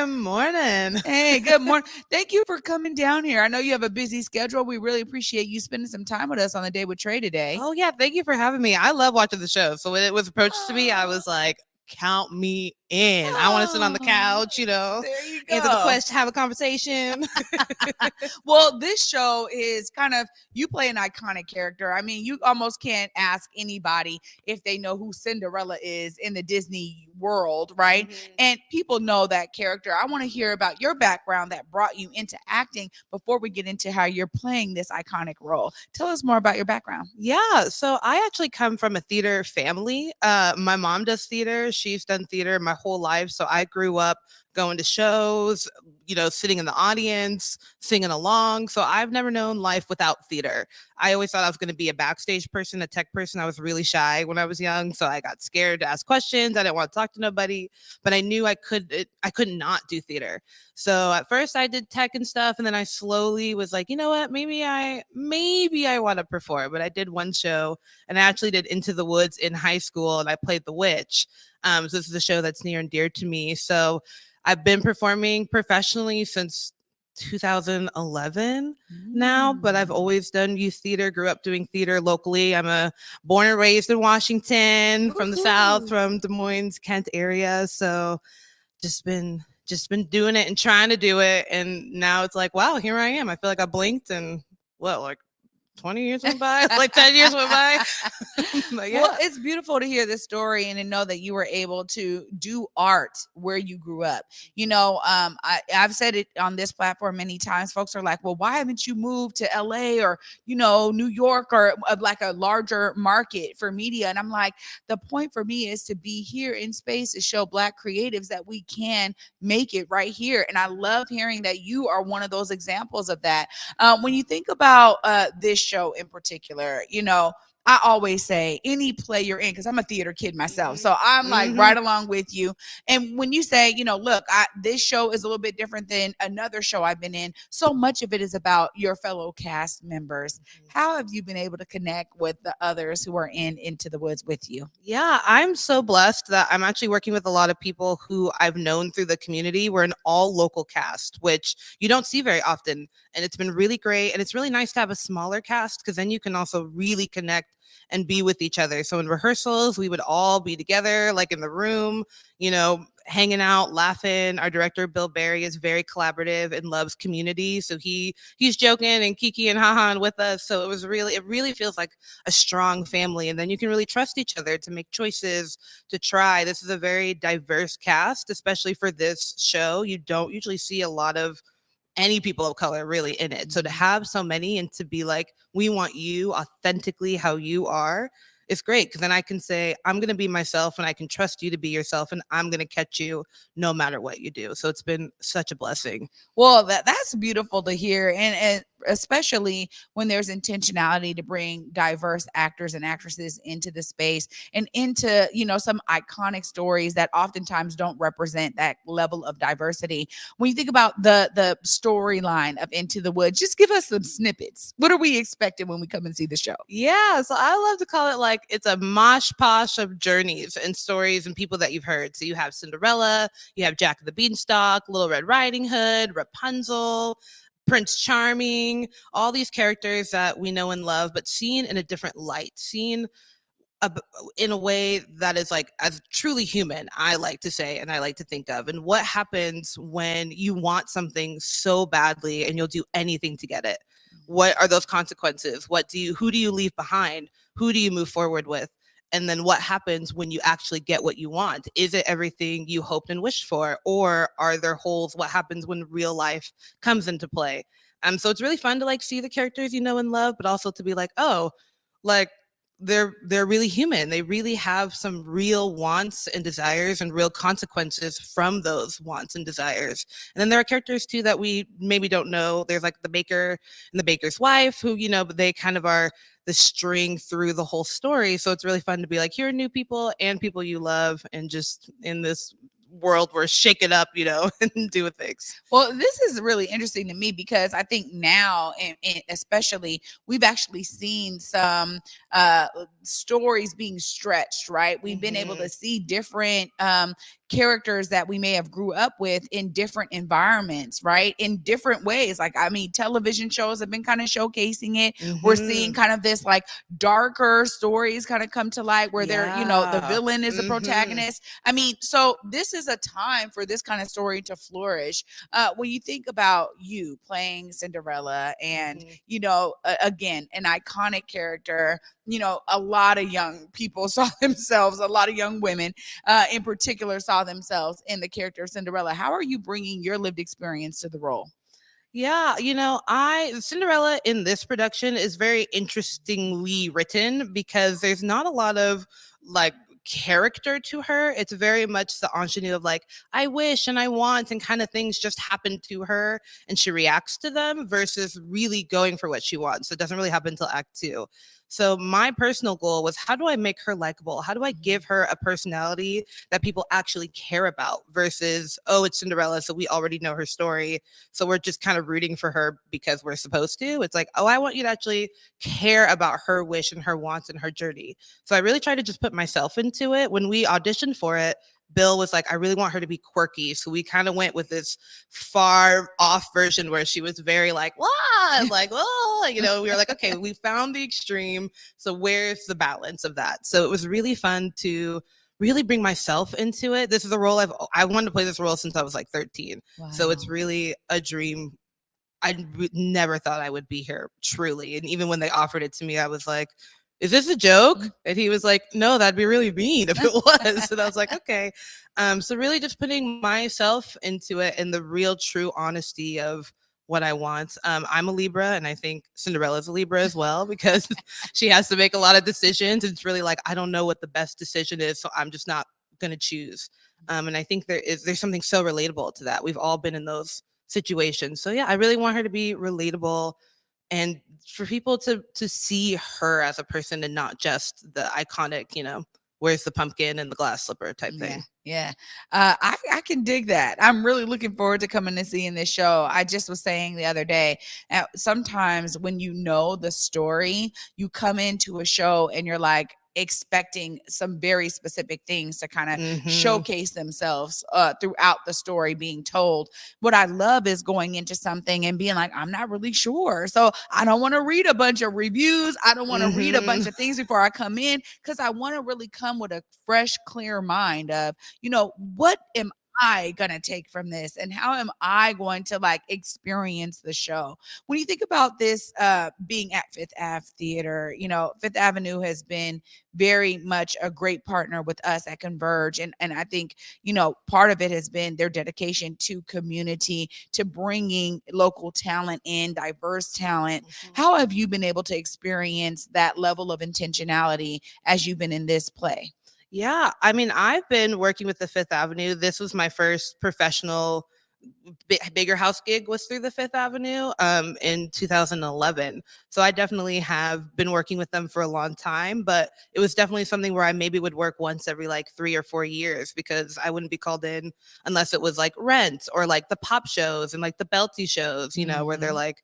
good morning. Hey, good morning. Thank you for coming down here. I know you have a busy schedule. We really appreciate you spending some time with us on the day with Trae today. Oh, yeah. Thank you for having me. I love watching the show. So when it was approached to me, I was like, count me in. I want to sit on the couch, There you answer the go. question, have a conversation. Well, this show is kind of, you play an iconic character. I mean, you almost can't ask anybody if they know who Cinderella is in the Disney world, right? And people know that character. I want to hear about your background that brought you into acting before we get into how you're playing this iconic role. Tell us more about your background. Yeah, so I actually come from a theater family. My mom does theater. She's done theater my whole life. So I grew up going to shows, sitting in the audience, singing along. So I've never known life without theater. I always thought I was going to be a backstage person, a tech person. I was really shy when I was young, so I got scared to ask questions. I didn't want to talk to nobody, but I knew I could not do theater. So at first I did tech and stuff, and then I slowly was like, you know what, maybe I want to perform. But I did one show, and I actually did Into the Woods in high school, and I played the witch. So this is a show that's near and dear to me. So I've been performing professionally since 2011 now, but I've always done youth theater, grew up doing theater locally. I'm born and raised in Washington, from the South, from Des Moines, Kent area. So just been doing it and trying to do it. And now it's like, wow, here I am. I feel like I blinked and 20 years went by, 10 years went by. Yeah. Well, it's beautiful to hear this story and to know that you were able to do art where you grew up. I've said it on this platform many times. Folks are like, well, why haven't you moved to LA or, New York or like a larger market for media? And I'm like, the point for me is to be here in space to show Black creatives that we can make it right here. And I love hearing that you are one of those examples of that. When you think about this show in particular, I always say any play you're in, because I'm a theater kid myself. So I'm like right along with you. And when you say, look, this show is a little bit different than another show I've been in, so much of it is about your fellow cast members. How have you been able to connect with the others who are in Into the Woods with you? Yeah, I'm so blessed that I'm actually working with a lot of people who I've known through the community. We're an all local cast, which you don't see very often. And it's been really great. And it's really nice to have a smaller cast, because then you can also really connect and be with each other. So in rehearsals, we would all be together, like in the room, hanging out, laughing. Our director, Bill Berry, is very collaborative and loves community. So he's joking and kiki and haha with us. So it really feels like a strong family. And then you can really trust each other to make choices, to try. This is a very diverse cast, especially for this show. You don't usually see a lot of any people of color really in it. So to have so many and to be like, we want you authentically how you are, it's great, because then I can say, I'm going to be myself and I can trust you to be yourself, and I'm going to catch you no matter what you do. So it's been such a blessing. Well, that's beautiful to hear. And especially when there's intentionality to bring diverse actors and actresses into the space and into, some iconic stories that oftentimes don't represent that level of diversity. When you think about the storyline of Into the Woods, just give us some snippets. What are we expecting when we come and see the show? Yeah, so I love to call it like it's a mosh posh of journeys and stories and people that you've heard. So you have Cinderella, you have Jack of the Beanstalk, Little Red Riding Hood, Rapunzel, Prince Charming, all these characters that we know and love, but seen in a different light, seen in a way that is like as truly human, I like to say, and I like to think of. And what happens when you want something so badly and you'll do anything to get it? What are those consequences? Who do you leave behind? Who do you move forward with? And then what happens when you actually get what you want? Is it everything you hoped and wished for? Or are there holes? What happens when real life comes into play? So it's really fun to see the characters you know and love, but also to be like, oh, they're really human. They really have some real wants and desires and real consequences from those wants and desires. And then there are characters too that we maybe don't know. There's the baker and the baker's wife who, but they kind of are the string through the whole story. So it's really fun to be like, here are new people and people you love, and just in this world we're shake it up, and do things. Well, this is really interesting to me because I think now, and especially, we've actually seen some stories being stretched, right? We've been able to see different characters that we may have grew up with in different environments, right? In different ways. Like, I mean, television shows have been kind of showcasing it. We're seeing kind of this like darker stories kind of come to light where they're, you know, the villain is the protagonist. I mean, so this is a time for this kind of story to flourish. When you think about you playing Cinderella and, you know, again, an iconic character, you know, a lot of young people saw themselves, a lot of young women in particular saw themselves in the character of Cinderella. How are you bringing your lived experience to the role? Yeah, you know, Cinderella in this production is very interestingly written because there's not a lot of like character to her. It's very much the ingenue of like, I wish and I want, and kind of things just happen to her and she reacts to them versus really going for what she wants. So it doesn't really happen until Act Two. So my personal goal was, how do I make her likable? How do I give her a personality that people actually care about versus, oh, it's Cinderella, so we already know her story, so we're just kind of rooting for her because we're supposed to. It's like, oh, I want you to actually care about her wish and her wants and her journey. So I really try to just put myself into it. When we auditioned for it, Bill was like, I really want her to be quirky. So we kind of went with this far off version where she was very like, what? Like, oh, you know, we were like, okay, we found the extreme. So where's the balance of that? So it was really fun to really bring myself into it. This is a role I wanted to play this role since I was like 13. Wow. So it's really a dream. Never thought I would be here, truly. And even when they offered it to me, I was like, is this a joke? And he was like, no, that'd be really mean if it was. And I was like, okay. So really just putting myself into it and the real true honesty of what I want. I'm a Libra, and I think Cinderella's a Libra as well, because she has to make a lot of decisions. It's really like, I don't know what the best decision is, so I'm just not going to choose. And I think there's something so relatable to that. We've all been in those situations. So yeah, I really want her to be relatable and for people to see her as a person and not just the iconic, you know, where's the pumpkin and the glass slipper type thing. Yeah. I can dig that. I'm really looking forward to coming and seeing this show. I just was saying the other day, sometimes when you know the story, you come into a show and you're like, expecting some very specific things to kind of showcase themselves throughout the story being told. What I love is going into something and being like, I'm not really sure. So I don't want to read a bunch of reviews. I don't want to read a bunch of things before I come in, because I want to really come with a fresh, clear mind of, you know, what am I gonna take from this and how am I going to like experience the show? When you think about this being at Fifth Ave Theater, you know, Fifth Avenue has been very much a great partner with us at Converge. And I think, you know, part of it has been their dedication to community, to bringing local talent in, diverse talent. How have you been able to experience that level of intentionality as you've been in this play? Yeah, I mean, I've been working with the Fifth Avenue. This was my first professional bigger house gig was through the Fifth Avenue in 2011. So I definitely have been working with them for a long time, but it was definitely something where I maybe would work once every like 3 or 4 years, because I wouldn't be called in unless it was like Rent or like the pop shows and like the belty shows, you know, where they're like,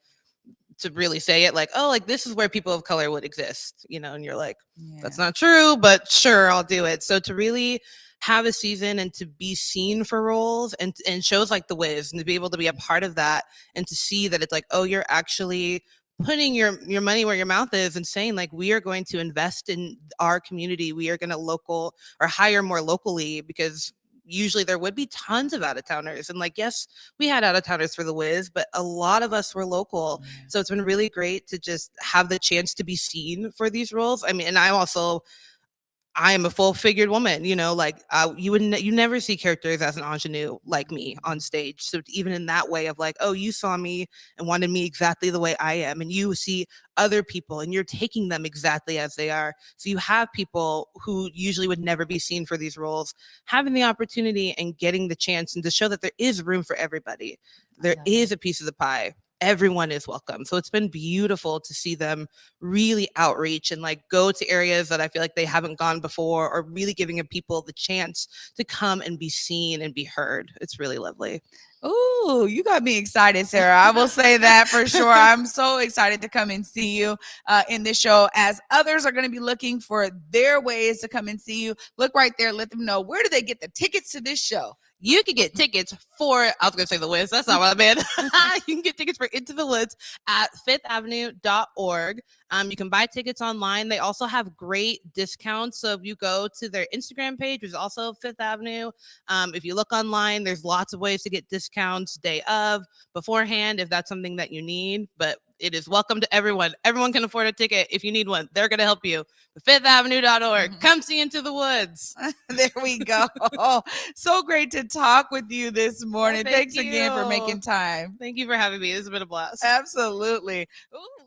to really say it like, oh, like this is where people of color would exist, you know, and you're like, that's not true, but sure, I'll do it. So to really have a season and to be seen for roles and shows like The Wiz, and to be able to be a part of that and to see that it's like, oh, you're actually putting your money where your mouth is and saying like, we are going to invest in our community, we are going to local or hire more locally, because usually there would be tons of out-of-towners, and like, yes, we had out-of-towners for The Wiz, but a lot of us were local. So it's been really great to just have the chance to be seen for these roles. I mean, and I am a full-figured woman, you know, like you never see characters as an ingenue like me on stage. So even in that way of like, oh, you saw me and wanted me exactly the way I am, and you see other people and you're taking them exactly as they are. So you have people who usually would never be seen for these roles having the opportunity and getting the chance, and to show that there is room for everybody. There is a piece of the pie. everyone is welcome. So it's been beautiful to see them really outreach and like go to areas that I feel like they haven't gone before, or really giving people the chance to come and be seen and be heard. It's really lovely. Ooh, you got me excited, Sarah. I will say that for sure. I'm so excited to come and see you in this show, as others are going to be looking for their ways to come and see you. Look right there. Let them know, where do they get the tickets to this show? You can get tickets for, I was going to say The Woods. That's not what I meant. You can get tickets for Into the Woods at fifthavenue.org. You can buy tickets online. They also have great discounts. So if you go to their Instagram page, which is also Fifth Avenue, if you look online, there's lots of ways to get discounts day of, beforehand, if that's something that you need. But it is welcome to everyone. Everyone can afford a ticket. If you need one, they're going to help you. fifthavenue.org. Come see Into the Woods. There we go. So great to talk with you this morning. Thanks again for making time. Thank you for having me. This has been a blast. Absolutely. Ooh.